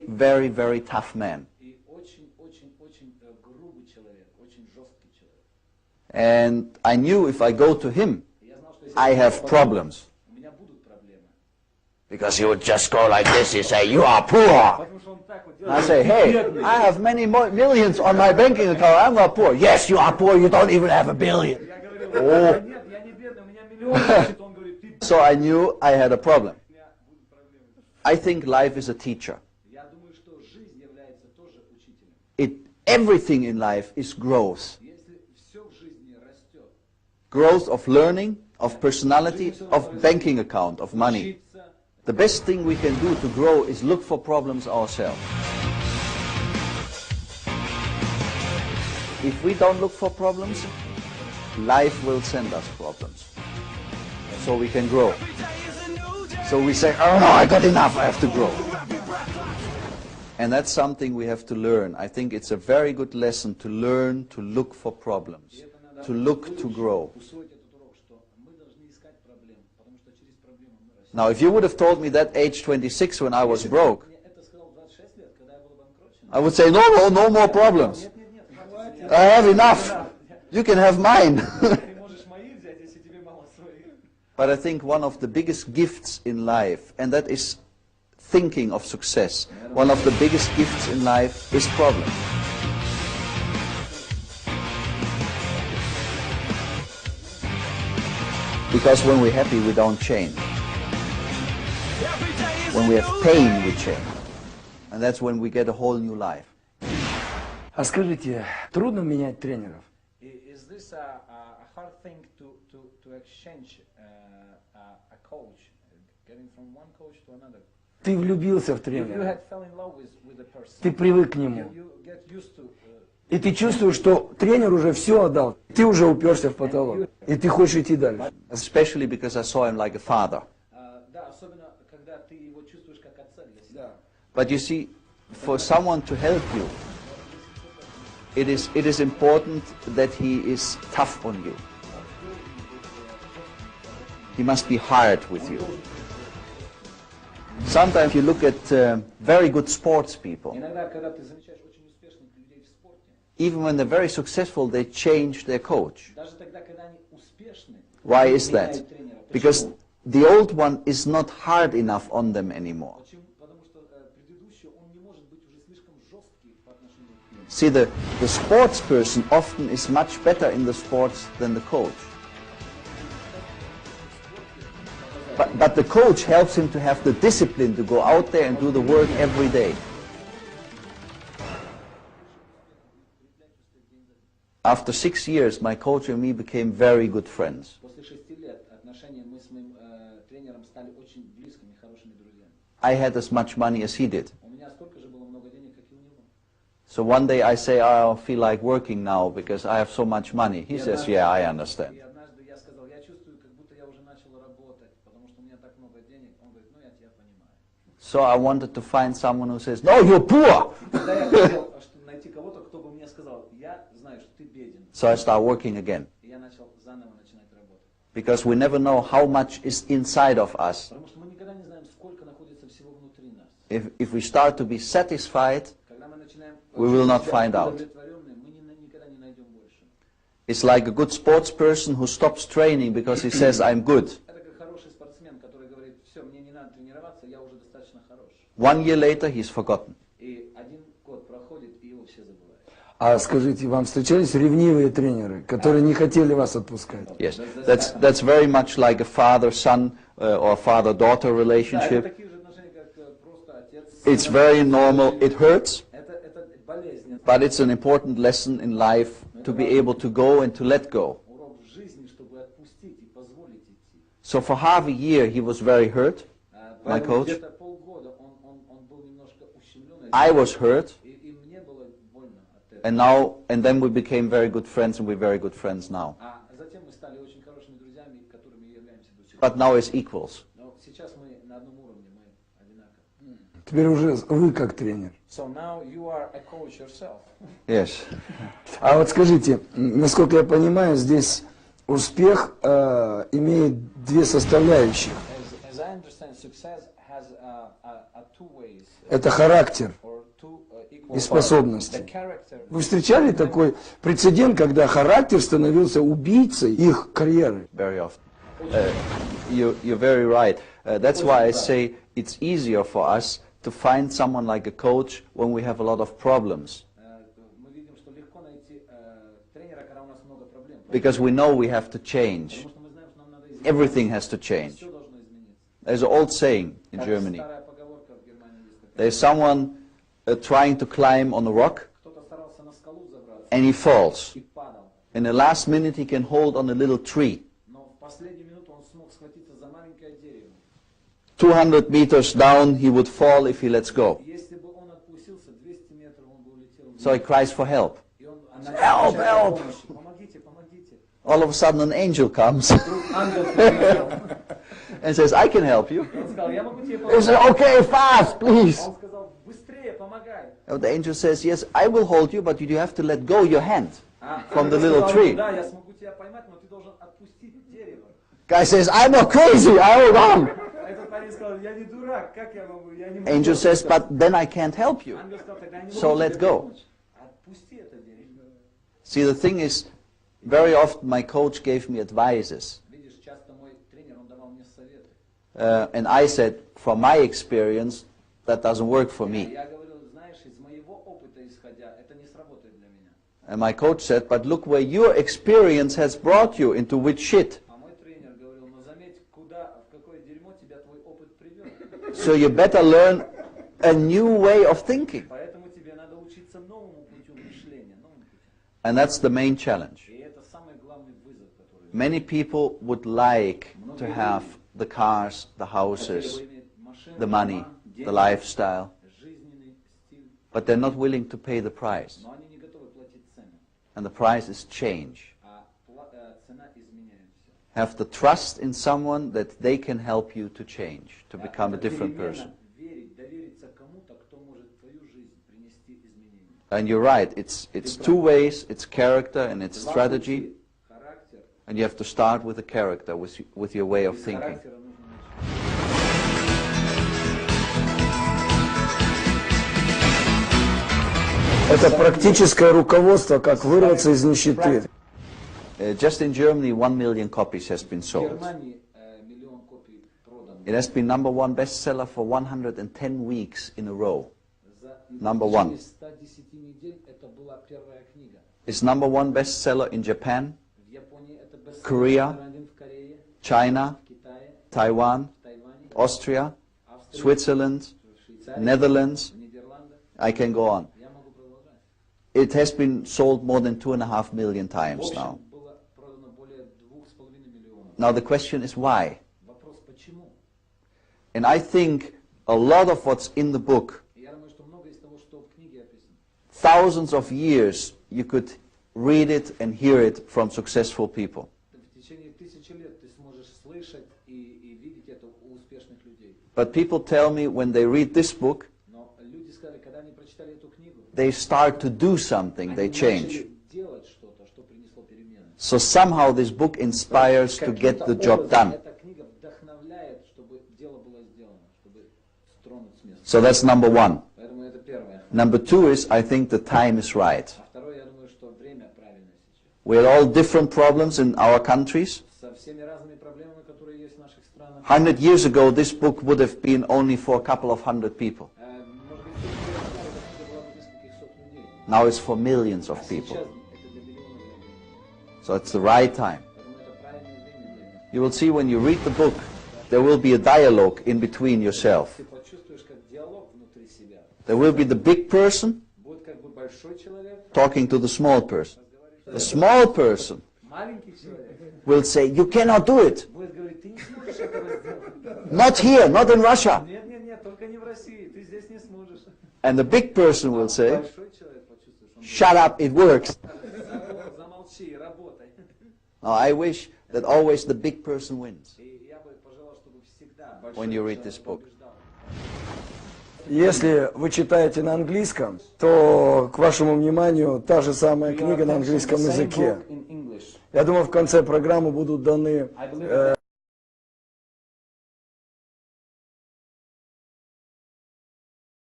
very, very tough man. And I knew if I go to him, I have problems. Because he would just go like this, he say, "You are poor." I say, "Hey, I have many millions on my banking account, I'm not poor." "Yes, you are poor, you don't even have a billion." Oh. So I knew I had a problem. I think life is a teacher. Everything in life is growth. Growth of learning, of personality, of banking account, of money. The best thing we can do to grow is look for problems ourselves. If we don't look for problems, life will send us problems. So we can grow. So we say, "Oh no, I got enough, I have to grow." And that's something we have to learn. I think it's a very good lesson to learn to look for problems, to look to grow. Now, if you would have told me that age 26 when I was broke, I would say, no more problems. I have enough. You can have mine. But I think one of the biggest gifts in life, and that is thinking of success, one of the biggest gifts in life is problems. Because when we're happy, we don't change. When we have pain, we change. And that's when we get a whole new life. А скажите, трудно менять тренеров? Is this a hard thing to exchange a coach, getting from one coach to another? Ты влюбился в You тренера, had fell in love with the person. ты привык к нему, You get used to. и ты чувствуешь, что тренер уже все отдал, ты уже уперся в потолок, и ты хочешь идти дальше. Especially because I saw him like a father. Да, особенно когда ты его чувствуешь как отца для себя. But you see, for someone to help you, it is important that he is tough on you. He must be hard with you. Sometimes you look at very good sports people. Иногда, когда ты замечаешь очень успешных людей в спорте, Even when they're very successful, they change their coach. даже тогда, когда они успешны, Why они is that? меняют тренера. Because the old one is not hard enough on them anymore. Почему? Потому что предыдущий, он не может быть уже слишком жесткий по отношению к ним. See, the sports person often is much better in the sports than the coach. But the coach helps him to have the discipline to go out there and do the work every day. After 6 years, my coach and me became very good friends. После 6 лет отношения мы с моим тренером стали очень близкими, хорошими друзьями. I had as much money as he did. У меня столько же было много денег, как и у него. So one day I say, I feel like working now because I have so much money. He says, yeah, I understand. И однажды я сказал, я чувствую, как будто я уже начал работать, потому что у меня так много денег. Он говорит, ну я тебя понимаю. So I wanted to find someone who says, no, you're poor. Тогда я хотел найти кого-то, кто бы мне сказал, я знаю, что ты беден. So I start working again. И я начал заново начинать работать. Because we never know how much is inside of us. Потому что мы никогда не знаем, сколько находится всего внутри нас. If we start to be satisfied, Когда мы начинаем we will not find out. удовлетворенные, мы никогда не найдем больше. It's like a good sports person who stops training because he says, I'm good. Это как хороший спортсмен, который говорит, все, мне не надо тренироваться, я уже достаточно хорош. 1 year later, he's forgotten. И 1 год проходит, и его все забывают. А скажите, вам встречались ревнивые тренеры, которые не хотели вас отпускать? Yes, that's very much like a father-son or father-daughter Да, это relationship. такие же отношения, как просто отец. It's very normal. It hurts, Это болезнь. but it's an important lesson in life to be able to go and to let go. Урок в жизни, чтобы отпустить и позволить идти. So for half a year, he was very hurt, my Поэтому coach. где-то полгода он был немножко ущемлен. I was hurt, И мне было больно от этого. and then we became very good friends, and we're very good friends now. А затем мы стали очень хорошими друзьями, которыми и являемся до сих пор. But now as equals. Но сейчас мы на одном уровне, мы одинаковы. Теперь уже вы как тренер. So now you are a coach yourself. Yes. А вот скажите, насколько я понимаю, здесь успех имеет две составляющих. As I understand, success has two ways. Это характер Or two equal и способности. The character. Вы встречали такой прецедент, когда характер становился убийцей их карьеры? Very often. You're very right. That's why I say it's easier for us to find someone like a coach when we have a lot of problems. Мы видим, что легко найти тренера, когда у нас много проблем. Because we know we have to change. Потому что мы знаем, что нам надо измениться. Everything has to change. Все должно измениться. There's an old saying in Germany. Старая поговорка в Германии есть такая. There's someone trying to climb on a rock Кто-то старался на скалу забраться and he falls. и падал. In the last minute he can hold on a little tree. Но в последнюю минуту он смог схватиться за маленькое дерево. 200 meters down he would fall if he lets go. Если бы он отпустился 200 метров, он бы улетел вниз. So he cries for help. И он Help, help! Помогите, помогите. All of a sudden an angel comes Ангел прилетел. and says, I can help you. Он сказал, я могу тебе He помочь. said, okay, fast, please. Он сказал, быстрее, помогай. And the angel says, yes, I will hold you, but you have to let go your hand from the little tree. Да, я смогу тебя поймать, но ты должен отпустить дерево. Guy says, I'm not crazy, I hold on. А этот парень сказал, я не дурак, как я могу, я не могу. Angel says, but then I can't help you. Ангел сказал, тогда я не So могу let тебе go. помочь. Отпусти это дерево. See, the thing is, very often my coach gave me advices. Видишь, часто мой тренер, он давал мне советы. And I said, from my experience, that doesn't work for me. Я говорил, знаешь, из моего опыта исходя, это не сработает для меня. And my coach said, but look where your experience has brought you, into which shit. А мой тренер говорил, ну заметь, куда, в какое дерьмо тебя твой опыт привел. So you better learn a new way of thinking. Поэтому тебе надо учиться новому путю мышления, новому путю. And that's the main challenge. И это самый главный вызов, который... Many people would like to have the cars, the houses, the money, the lifestyle, жизненный стиль, but they're not willing to pay the price. но они не готовы платить цену. And the price is change. А цена изменяет все. Have the trust in someone that they can help you to change, to become a different person. Верить, довериться кому-то, кто может твою жизнь принести изменения. And you're right, it's two ways, it's character and it's Два strategy, пути, характер. and you have to start with the character, with your way of Из thinking. характера нужно начать. Это практическое руководство, как вырваться из нищеты. Just in Germany, 1 million copies has been В sold. Германии миллион копий продано. It has been #1 bestseller for 110 weeks in a row. За Number one. в течение 110 недель это была первая книга. It's #1 bestseller in Japan, В Японии это бестселлер Korea, номер один, в Корее, China, в Китае, Taiwan, в Тайване, Austria, Австрии, Switzerland, в Швейцарии, Netherlands. в Нидерландах. I can go on. Я могу продолжать. It has been sold more than 2.5 million В times общем, now. было продано более 2,5 миллионов. Now the question is why? Вопрос, почему? And I think a lot of what's in the book, И я думаю, что много из того, что в книге описано, thousands of years, you could read it and hear it from successful people. в течение тысячи лет ты сможешь слышать и видеть это у успешных людей. But people tell me when they read this book, Но люди сказали, когда они прочитали эту книгу, they start to do something, they они change. начали делать что-то, что принесло перемены. So somehow this book inspires to get the job done. Эта книга вдохновляет, чтобы дело было сделано, чтобы стронуть с места. So that's #1. Поэтому это первое. #2 is I think the time is right. А второе, я думаю, что время правильное сейчас. We had all different problems in our countries. Со всеми разными проблемами, которые есть в наших странах. 100 years ago, this book would have been only for a couple of hundred people. Может быть, эта книга была бы нескольких сот людей. Now it's for millions of А people. сейчас это для миллионов людей. So it's the right time. Поэтому это правильное время для них. You will see when you read the book, there will be a dialogue in between yourself. Ты почувствуешь, как диалог внутри себя. There will be the big person Будет как бы большой человек, talking to the small person. The small person маленький человек. will say, you cannot do it. Будет говорить, ты не сможешь этого сделать. Not here, not in Russia. Нет, нет, нет, только не в России, ты здесь не сможешь. And the big person will say, Большой человек почувствуешь, он shut up, it works. говорит, замолчи, работай. Now, I wish that always the big person wins И я бы пожелал, чтобы всегда большой when you read человек this book. побеждал. Если вы читаете на английском, то к вашему вниманию та же самая книга на английском языке. Я думаю, в конце программы будут даны